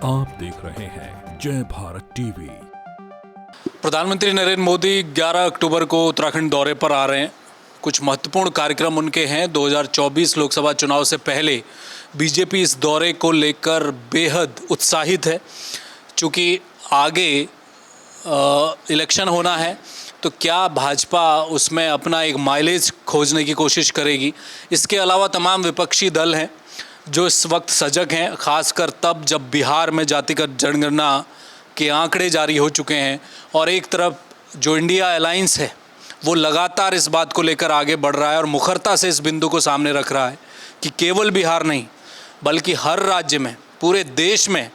आप देख रहे हैं जय भारत टीवी। प्रधानमंत्री नरेंद्र मोदी 11 अक्टूबर को उत्तराखंड दौरे पर आ रहे हैं। कुछ महत्वपूर्ण कार्यक्रम उनके हैं। 2024 लोकसभा चुनाव से पहले बीजेपी इस दौरे को लेकर बेहद उत्साहित है। चूँकि आगे इलेक्शन होना है तो क्या भाजपा उसमें अपना एक माइलेज खोजने की कोशिश करेगी। इसके अलावा तमाम विपक्षी दल हैं जो इस वक्त सजग हैं, खासकर तब जब बिहार में जातिगत जनगणना के आंकड़े जारी हो चुके हैं और एक तरफ जो इंडिया अलायंस है वो लगातार इस बात को लेकर आगे बढ़ रहा है और मुखरता से इस बिंदु को सामने रख रहा है कि केवल बिहार नहीं बल्कि हर राज्य में, पूरे देश में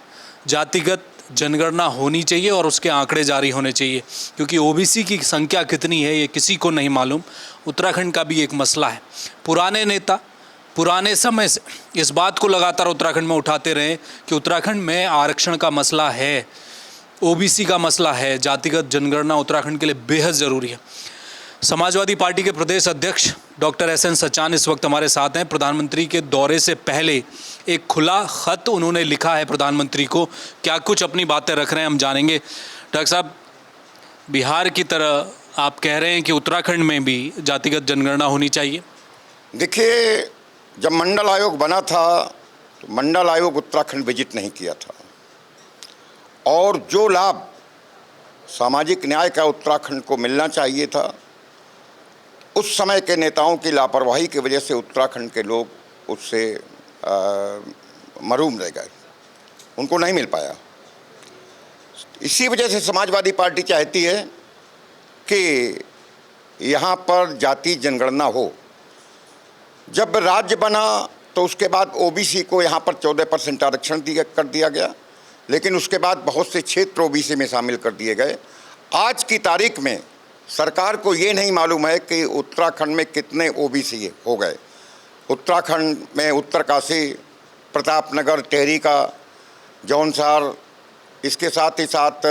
जातिगत जनगणना होनी चाहिए और उसके आंकड़े जारी होने चाहिए। क्योंकि ओबीसी की संख्या कितनी है ये किसी को नहीं मालूम। उत्तराखंड का भी एक मसला है। पुराने नेता पुराने समय से इस बात को लगातार उत्तराखंड में उठाते रहे कि उत्तराखंड में आरक्षण का मसला है, ओबीसी का मसला है, जातिगत जनगणना उत्तराखंड के लिए बेहद ज़रूरी है। समाजवादी पार्टी के प्रदेश अध्यक्ष डॉक्टर एस एन सचान इस वक्त हमारे साथ हैं। प्रधानमंत्री के दौरे से पहले एक खुला खत उन्होंने लिखा है प्रधानमंत्री को। क्या कुछ अपनी बातें रख रहे हैं हम जानेंगे। डॉक्टर साहब, बिहार की तरह आप कह रहे हैं कि उत्तराखंड में भी जातिगत जनगणना होनी चाहिए। देखिए, जब मंडल आयोग बना था तो मंडल आयोग उत्तराखंड विजिट नहीं किया था और जो लाभ सामाजिक न्याय का उत्तराखंड को मिलना चाहिए था उस समय के नेताओं की लापरवाही की वजह से उत्तराखंड के लोग उससे महरूम रह गए, उनको नहीं मिल पाया। इसी वजह से समाजवादी पार्टी चाहती है कि यहाँ पर जाति जनगणना हो। जब राज्य बना तो उसके बाद ओबीसी को यहाँ पर 14% आरक्षण कर दिया गया, लेकिन उसके बाद बहुत से क्षेत्र ओबीसी में शामिल कर दिए गए। आज की तारीख में सरकार को ये नहीं मालूम है कि उत्तराखंड में कितने ओबीसी हो गए। उत्तराखंड में उत्तरकाशी, प्रतापनगर, टेहरी का, जौनसार, इसके साथ ही साथ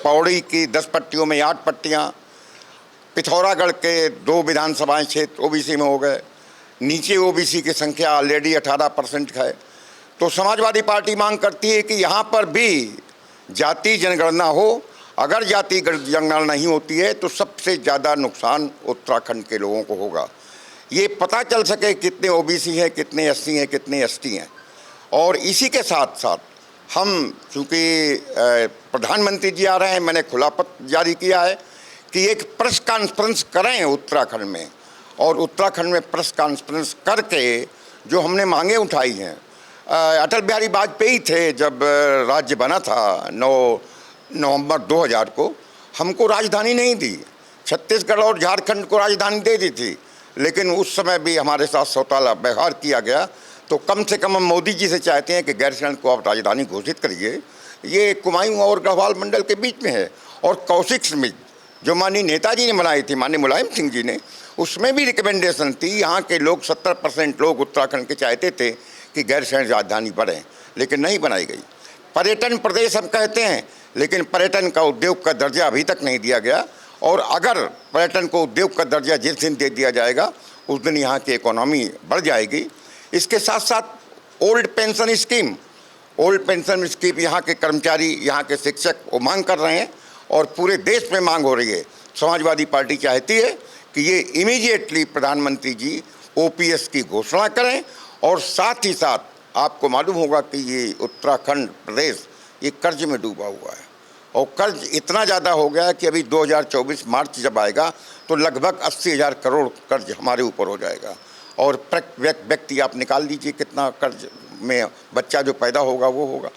पौड़ी की 10 पट्टियों में 8 पट्टियाँ, पिथौरागढ़ के 2 विधानसभाएं क्षेत्र ओबीसी में हो गए। नीचे ओबीसी की संख्या ऑलरेडी 18% है। तो समाजवादी पार्टी मांग करती है कि यहाँ पर भी जाति जनगणना हो। अगर जाति जनगणना नहीं होती है तो सबसे ज़्यादा नुकसान उत्तराखंड के लोगों को होगा। ये पता चल सके कितने ओबीसी हैं, कितने एससी हैं, कितने एसटी हैं। और इसी के साथ साथ हम, चूँकि प्रधानमंत्री जी आ रहे हैं, मैंने खुला पत्र जारी किया है कि एक प्रेस कॉन्फ्रेंस करें उत्तराखंड में और उत्तराखंड में प्रेस कॉन्फ्रेंस करके जो हमने मांगे उठाई हैं। अटल बिहारी वाजपेयी थे जब राज्य बना था 9 नवंबर 2000 को, हमको राजधानी नहीं दी। छत्तीसगढ़ और झारखंड को राजधानी दे दी थी, लेकिन उस समय भी हमारे साथ सौताला व्यवहार किया गया। तो कम से कम हम मोदी जी से चाहते हैं कि गैरसैंण को आप राजधानी घोषित करिए। ये कुमायूं और गढ़वाल मंडल के बीच में है। और कौशिक समिति जो माननीय नेताजी ने बनाई थी, माननीय मुलायम सिंह जी ने, उसमें भी रिकमेंडेशन थी। यहाँ के लोग 70% लोग उत्तराखंड के चाहते थे कि गैरसैंण राजधानी बने, लेकिन नहीं बनाई गई। पर्यटन प्रदेश हम कहते हैं, लेकिन पर्यटन का उद्योग का दर्जा अभी तक नहीं दिया गया। और अगर पर्यटन को उद्योग का दर्जा जिस दिन दे दिया जाएगा उस दिन यहाँ की इकोनॉमी बढ़ जाएगी। इसके साथ साथ ओल्ड पेंशन स्कीम यहाँ के कर्मचारी, यहाँ के शिक्षक वो मांग कर रहे हैं और पूरे देश में मांग हो रही है। समाजवादी पार्टी चाहती है कि ये इमीडिएटली प्रधानमंत्री जी ओपीएस की घोषणा करें। और साथ ही साथ आपको मालूम होगा कि ये उत्तराखंड प्रदेश ये कर्ज में डूबा हुआ है और कर्ज इतना ज़्यादा हो गया कि अभी 2024 मार्च जब आएगा तो लगभग 80,000 करोड़ कर्ज हमारे ऊपर हो जाएगा। और प्रत्येक व्यक्ति आप निकाल लीजिए कितना कर्ज में बच्चा जो पैदा होगा वो होगा।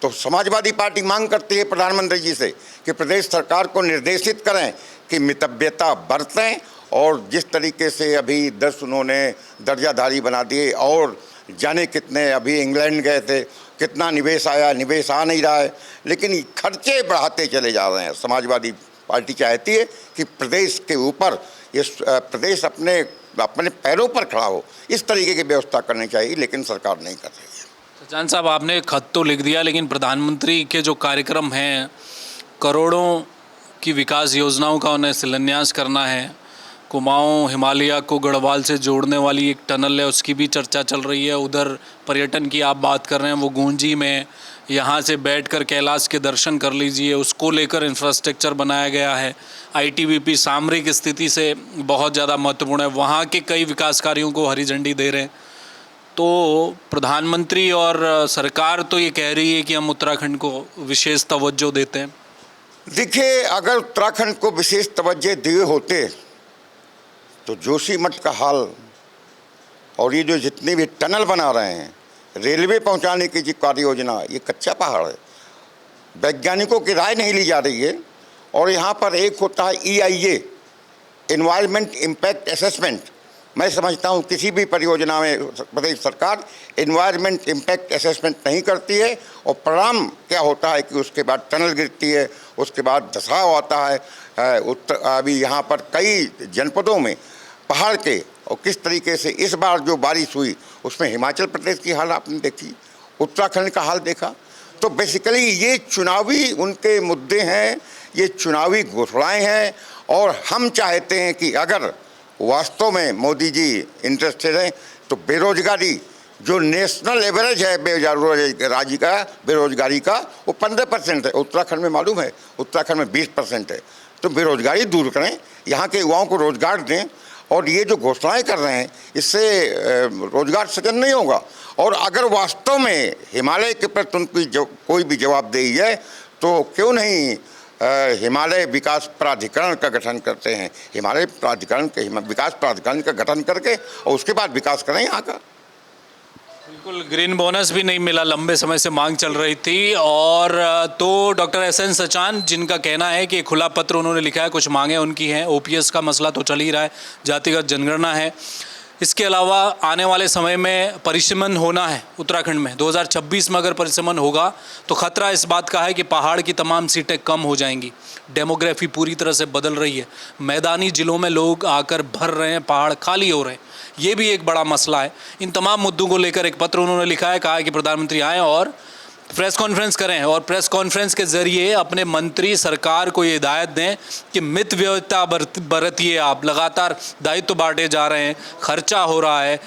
तो समाजवादी पार्टी मांग करती है प्रधानमंत्री जी से कि प्रदेश सरकार को निर्देशित करें कि मितव्ययता बरतें। और जिस तरीके से अभी 10 उन्होंने दर्जाधारी बना दिए और जाने कितने, अभी इंग्लैंड गए थे, कितना निवेश आया, निवेश आ नहीं रहा है, लेकिन खर्चे बढ़ाते चले जा रहे हैं। समाजवादी पार्टी चाहती है कि प्रदेश के ऊपर ये प्रदेश अपने पैरों पर खड़ा हो, इस तरीके की व्यवस्था करनी चाहिए, लेकिन सरकार नहीं कर रही है। सचान साहब, आपने खत तो लिख दिया, लेकिन प्रधानमंत्री के जो कार्यक्रम हैं, करोड़ों की विकास योजनाओं का उन्हें शिलान्यास करना है। कुमाऊं हिमालय को गढ़वाल से जोड़ने वाली एक टनल है, उसकी भी चर्चा चल रही है। उधर पर्यटन की आप बात कर रहे हैं, वो गूंजी में यहाँ से बैठकर कैलाश के दर्शन कर लीजिए, उसको लेकर इंफ्रास्ट्रक्चर बनाया गया है। आईटीबीपी सामरिक स्थिति से बहुत ज़्यादा महत्वपूर्ण है, वहाँ के कई विकास कार्यों को हरी झंडी दे रहे हैं। तो प्रधानमंत्री और सरकार तो ये कह रही है कि हम उत्तराखंड को विशेष तवज्जो देते हैं। देखिए, अगर उत्तराखंड को विशेष तवज्जो दिए होते तो जोशीमठ का हाल और ये जो जितनी भी टनल बना रहे हैं, रेलवे पहुंचाने की जो कार्य योजना, ये कच्चा पहाड़ है। वैज्ञानिकों की राय नहीं ली जा रही है। और यहाँ पर एक होता है EIA, एनवायरमेंट इम्पैक्ट असेसमेंट। मैं समझता हूँ किसी भी परियोजना में प्रदेश सरकार एनवायरमेंट इम्पैक्ट असेसमेंट नहीं करती है, और परिणाम क्या होता है कि उसके बाद टनल गिरती है, उसके बाद धसाव आता है। अभी यहाँ पर कई जनपदों में पहाड़ के, और किस तरीके से इस बार जो बारिश हुई उसमें हिमाचल प्रदेश की हाल आपने देखी, उत्तराखंड का हाल देखा। तो बेसिकली ये चुनावी उनके मुद्दे हैं, ये चुनावी घोषणाएं हैं। और हम चाहते हैं कि अगर वास्तव में मोदी जी इंटरेस्टेड हैं तो बेरोजगारी, जो नेशनल एवरेज है राज्य का बेरोजगारी का, वो 15% है। उत्तराखंड में मालूम है, उत्तराखंड में 20% है। तो बेरोजगारी दूर करें, यहाँ के युवाओं को रोजगार दें। और ये जो घोषणाएं कर रहे हैं, इससे रोजगार सृजन नहीं होगा। और अगर वास्तव में हिमालय के प्रति उनकी कोई भी जवाबदेही है तो क्यों नहीं हिमालय विकास प्राधिकरण का गठन करते हैं, हिमालय प्राधिकरण के विकास प्राधिकरण का गठन करके और उसके बाद विकास करें यहाँ का। बिल्कुल, ग्रीन बोनस भी नहीं मिला, लंबे समय से मांग चल रही थी। और तो डॉक्टर SN सचान, जिनका कहना है कि खुला पत्र उन्होंने लिखा है, कुछ मांगे उनकी हैं। OPS का मसला तो चल ही रहा है, जातिगत जनगणना है। इसके अलावा आने वाले समय में परिसीमन होना है उत्तराखंड में। 2026 में अगर परिसीमन होगा तो खतरा इस बात का है कि पहाड़ की तमाम सीटें कम हो जाएंगी। डेमोग्राफी पूरी तरह से बदल रही है, मैदानी जिलों में लोग आकर भर रहे हैं, पहाड़ खाली हो रहे हैं। ये भी एक बड़ा मसला है। इन तमाम मुद्दों को लेकर एक पत्र उन्होंने लिखा है, कहा है कि प्रधानमंत्री आएँ और प्रेस कॉन्फ्रेंस करें, और प्रेस कॉन्फ्रेंस के जरिए अपने मंत्री सरकार को ये हिदायत दें कि मित व्यवस्था बरतिए। आप लगातार दायित्व बांटे जा रहे हैं, खर्चा हो रहा है।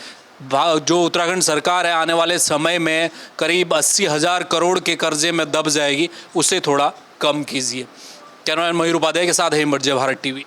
जो उत्तराखंड सरकार है आने वाले समय में करीब 80,000 करोड़ के कर्जे में दब जाएगी, उसे थोड़ा कम कीजिए। कैमरामैन मयूर उपाध्याय के साथ हेमंत जय, भारत TV।